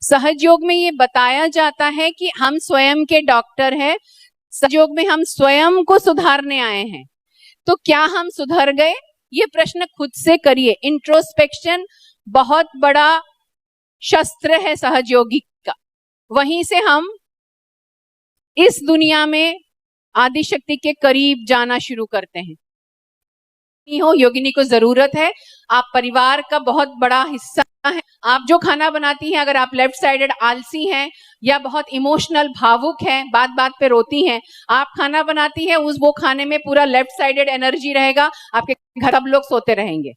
सहयोग में ये बताया जाता है कि हम स्वयं के डॉक्टर हैं, सहयोग में हम स्वयं को सुधारने आए हैं। तो क्या हम सुधर गए? ये प्रश्न खुद से करिए। इंट्रोस्पेक्शन बहुत बड़ा शस्त्र है सहयोगी का। वहीं से हम इस दुनिया में आदिशक्ति के करीब जाना शुरू करते हैं। हो योगिनी को जरूरत है, आप परिवार का बहुत बड़ा हिस्सा है। आप जो खाना बनाती हैं, अगर आप लेफ्ट साइडेड आलसी हैं या बहुत इमोशनल भावुक हैं, बात बात पे रोती हैं, आप खाना बनाती हैं, वो खाने में पूरा लेफ्ट साइडेड एनर्जी रहेगा, आपके घर सब लोग सोते रहेंगे।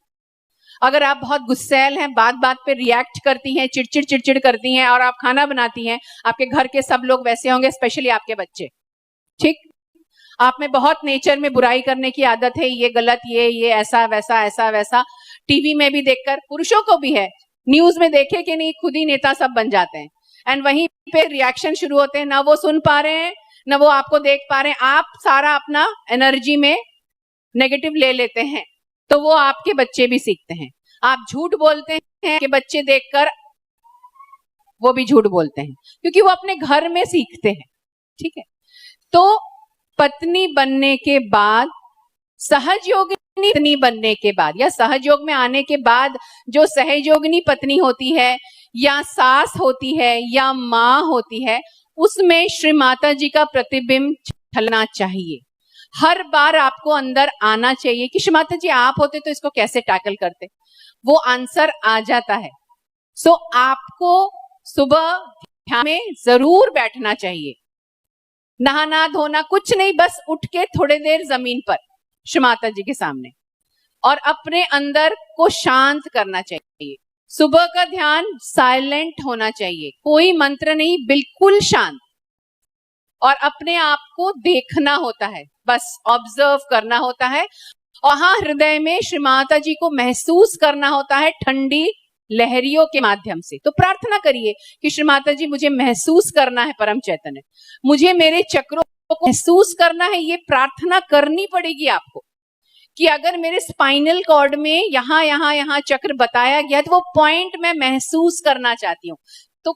अगर आप बहुत गुस्सैल हैं, बात बात पे रिएक्ट करती हैं, चिड़चिड़ करती हैं और आप खाना बनाती हैं, आपके घर के सब लोग वैसे होंगे, स्पेशली आपके बच्चे। ठीक, आप में बहुत नेचर में बुराई करने की आदत है, ये गलत, ये ऐसा वैसा। टीवी में भी देखकर, पुरुषों को भी है, न्यूज में देखे कि नहीं, खुद ही नेता सब बन जाते हैं। एंड वहीं पे रिएक्शन शुरू होते हैं, ना वो सुन पा रहे हैं, ना वो आपको देख पा रहे हैं, आप सारा अपना एनर्जी में नेगेटिव ले लेते हैं। तो वो आपके बच्चे भी सीखते हैं। आप झूठ बोलते हैं कि बच्चे देखकर वो भी झूठ बोलते हैं, क्योंकि वो अपने घर में सीखते हैं। ठीक है, तो पत्नी बनने के बाद, सहयोगिनी पत्नी बनने के बाद, या सहयोग में आने के बाद जो सहयोगिनी पत्नी होती है, या सास होती है, या माँ होती है, उसमें श्री माता जी का प्रतिबिंब छलना चाहिए। हर बार आपको अंदर आना चाहिए कि श्री माता जी आप होते तो इसको कैसे टैकल करते, वो आंसर आ जाता है। सो आपको सुबह ध्यान में जरूर बैठना चाहिए। नहाना धोना कुछ नहीं, बस उठ के थोड़ी देर जमीन पर श्री माता जी के सामने और अपने अंदर को शांत करना चाहिए। सुबह का ध्यान साइलेंट होना चाहिए, कोई मंत्र नहीं, बिल्कुल शांत। और अपने आप को देखना होता है, बस ऑब्जर्व करना होता है। वहां हृदय में श्री माता जी को महसूस करना होता है, ठंडी लहरियों के माध्यम से। तो प्रार्थना करिए कि श्री माता जी मुझे महसूस करना है परम चैतन्य, मुझे मेरे चक्रों को महसूस करना है। ये प्रार्थना करनी पड़ेगी आपको कि अगर मेरे स्पाइनल कॉर्ड में यहाँ चक्र बताया गया, तो वो पॉइंट मैं महसूस करना चाहती हूँ। तो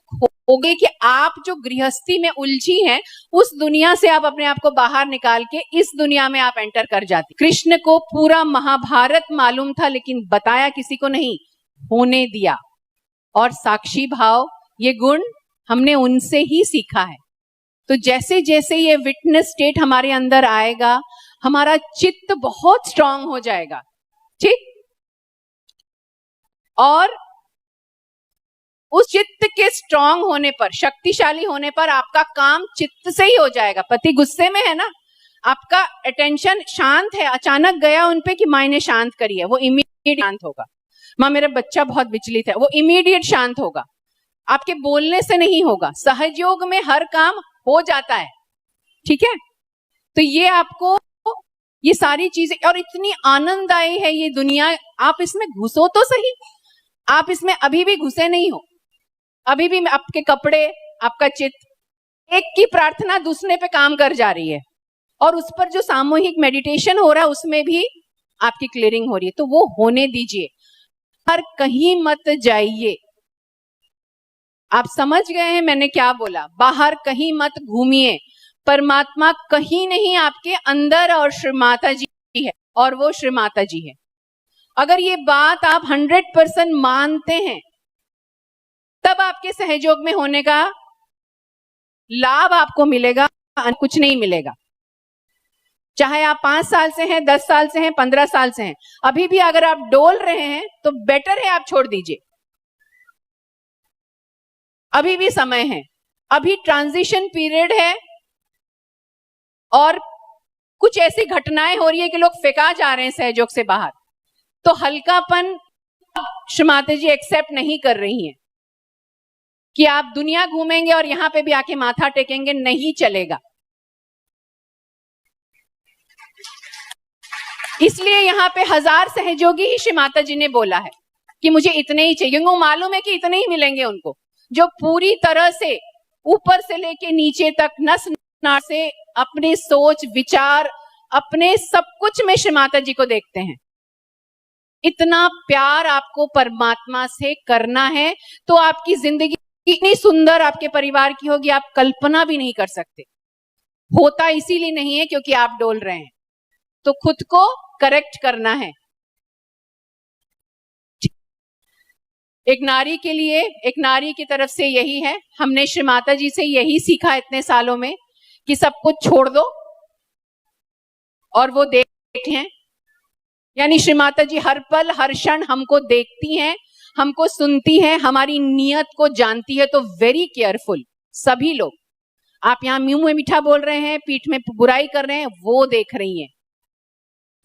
होगे कि आप जो गृहस्थी में उलझी हैं, उस दुनिया से आप अपने आप को बाहर निकाल के इस दुनिया में आप एंटर कर जाती। कृष्ण को पूरा महाभारत मालूम था, लेकिन बताया किसी को नहीं, होने दिया। और साक्षी भाव, ये गुण हमने उनसे ही सीखा है। तो जैसे जैसे ये विटनेस स्टेट हमारे अंदर आएगा, हमारा चित्त बहुत स्ट्रांग हो जाएगा। ठीक, और उस चित्त के स्ट्रांग होने पर, शक्तिशाली होने पर, आपका काम चित्त से ही हो जाएगा। पति गुस्से में है ना, आपका अटेंशन शांत है, अचानक गया उन पे कि माँ ने शांत करी है, वो इमीडिएट शांत होगा। माँ मेरा बच्चा बहुत विचलित है, वो इमीडिएट शांत होगा। आपके बोलने से नहीं होगा, सहयोग में हर काम हो जाता है। ठीक है, तो ये आपको ये सारी चीजें, और इतनी आनंददायी है ये दुनिया, आप इसमें घुसो तो सही। आप इसमें अभी भी घुसे नहीं हो, अभी भी आपके कपड़े, आपका चित्त, एक की प्रार्थना दूसरे पे काम कर जा रही है, और उस पर जो सामूहिक मेडिटेशन हो रहा है उसमें भी आपकी क्लियरिंग हो रही है। तो वो होने दीजिए, हर कहीं मत जाइए। आप समझ गए हैं मैंने क्या बोला? बाहर कहीं मत घूमिए, परमात्मा कहीं नहीं, आपके अंदर, और श्री माता जी है, और वो श्री माता जी है। अगर ये बात आप 100% मानते हैं, तब आपके सहयोग में होने का लाभ आपको मिलेगा, कुछ नहीं मिलेगा। चाहे आप 5 साल से हैं, 10 साल से हैं, 15 साल से हैं, अभी भी अगर आप डोल रहे हैं तो बेटर है आप छोड़ दीजिए। अभी भी समय है, अभी ट्रांजिशन पीरियड है, और कुछ ऐसी घटनाएं हो रही है कि लोग फेंका जा रहे हैं सहयोग से बाहर। तो हल्कापन श्री माता जी एक्सेप्ट नहीं कर रही हैं कि आप दुनिया घूमेंगे और यहां पे भी आके माथा टेकेंगे, नहीं चलेगा। इसलिए यहाँ पे 1000 सहयोगी ही श्री माता जी ने बोला है कि मुझे इतने ही चाहिए। उनको मालूम है कि इतने ही मिलेंगे उनको, जो पूरी तरह से ऊपर से लेके नीचे तक, नस नाड़ से, अपने सोच विचार, अपने सब कुछ में श्री माता जी को देखते हैं। इतना प्यार आपको परमात्मा से करना है, तो आपकी जिंदगी इतनी सुंदर आपके परिवार की होगी, आप कल्पना भी नहीं कर सकते। होता इसीलिए नहीं है क्योंकि आप डोल रहे हैं, तो खुद को करेक्ट करना है। एक नारी के लिए, एक नारी की तरफ से यही है, हमने श्री माता जी से यही सीखा इतने सालों में कि सब कुछ छोड़ दो और वो देखते हैं। यानी श्री माता जी हर पल हर क्षण हमको देखती हैं, हमको सुनती हैं, हमारी नियत को जानती है। तो वेरी केयरफुल सभी लोग। आप यहाँ मुंह में मीठा बोल रहे हैं, पीठ में बुराई कर रहे हैं, वो देख रही हैं।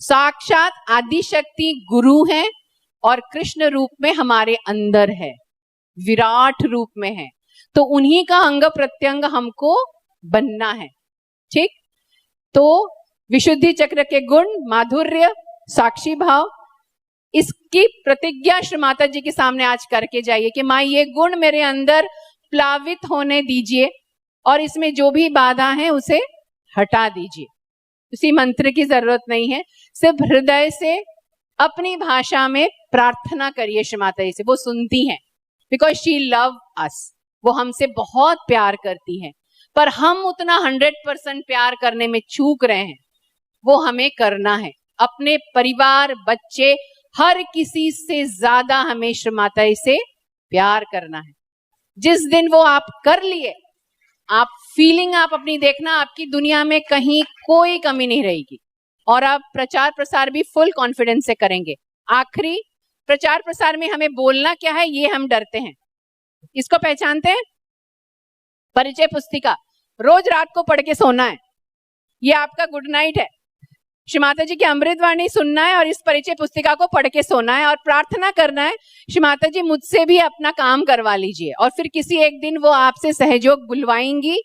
साक्षात आदि शक्ति गुरु हैं और कृष्ण रूप में हमारे अंदर है, विराट रूप में है। तो उन्हीं का अंग प्रत्यंग हमको बनना है। ठीक, तो विशुद्धि चक्र के गुण, माधुर्य, साक्षी भाव, इसकी प्रतिज्ञा श्री माता जी के सामने आज करके जाइए कि माँ ये गुण मेरे अंदर प्लावित होने दीजिए और इसमें जो भी बाधा है उसे हटा दीजिए। उसी मंत्र की जरूरत नहीं है, सिर्फ हृदय से अपनी भाषा में प्रार्थना करिए श्री माता जी से। वो सुनती हैं, बिकॉज शी लव अस। वो हमसे बहुत प्यार करती हैं, पर हम उतना 100% प्यार करने में चूक रहे हैं। वो हमें करना है। अपने परिवार, बच्चे, हर किसी से ज्यादा हमें श्री माता जी से प्यार करना है। जिस दिन वो आप कर लिए, आप फीलिंग आप अपनी देखना, आपकी दुनिया में कहीं कोई कमी नहीं रहेगी। और आप प्रचार प्रसार भी फुल कॉन्फिडेंस से करेंगे। आखिरी, प्रचार प्रसार में हमें बोलना क्या है ये हम डरते हैं। इसको पहचानते हैं? परिचय पुस्तिका रोज रात को पढ़ के सोना है, ये आपका गुड नाइट है। श्री माता जी की अमृतवाणी सुनना है और इस परिचय पुस्तिका को पढ़ के सोना है और प्रार्थना करना है, श्री माता जी मुझसे भी अपना काम करवा लीजिए। और फिर किसी एक दिन वो आपसे सहयोग बुलवाएंगी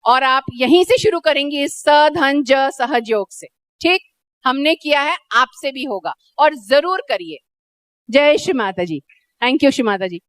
और आप यहीं से शुरू करेंगी, इस स धन ज सहयोग से। ठीक, हमने किया है, आपसे भी होगा और जरूर करिए। जय श्री माता जी। Thank you Shri Mata ji.